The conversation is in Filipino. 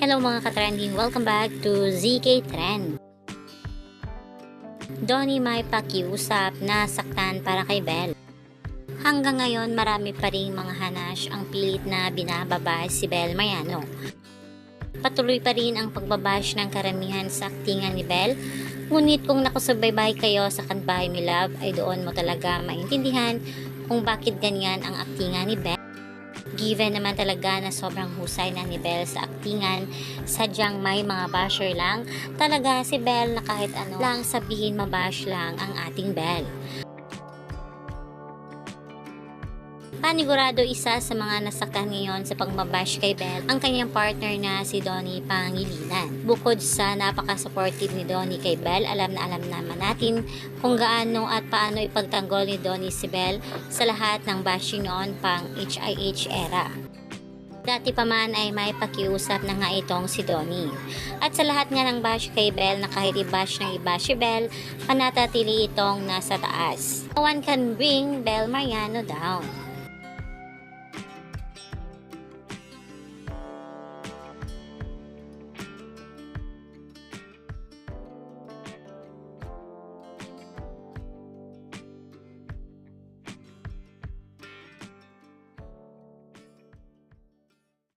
Hello mga ka-trending, welcome back to ZK Trend. Donnie may pakiusap na saktan para kay Belle. Hanggang ngayon marami pa ring mga hanash ang pilit na binababash si Belle Mariano. Patuloy pa rin ang pagbabash ng karamihan sa aktingan ni Belle, ngunit kung nakasubaybay kayo sa Kanbahay Mi Love ay doon mo talaga maintindihan kung bakit ganyan ang aktingan ni Belle. Given naman talaga na sobrang husay na ni Belle sa aktingan, sadyang may mga basher lang talaga si Belle na kahit ano lang sabihin mabash lang ang ating Belle. Panigurado isa sa mga nasaktan ngayon sa pagmabash kay Belle ang kanyang partner na si Donnie Pangilinan. Bukod sa napaka-supportive ni Donnie kay Belle, alam naman natin kung gaano at paano ipagtanggol ni Donnie si Belle sa lahat ng bashing noon pang HIH era. Dati pa man ay may pakiusap na nga itong si Donnie. At sa lahat nga ng bash kay Belle na kahit i-bash ng i-bash si Belle, panatili itong nasa taas. No one can bring Belle Mariano down.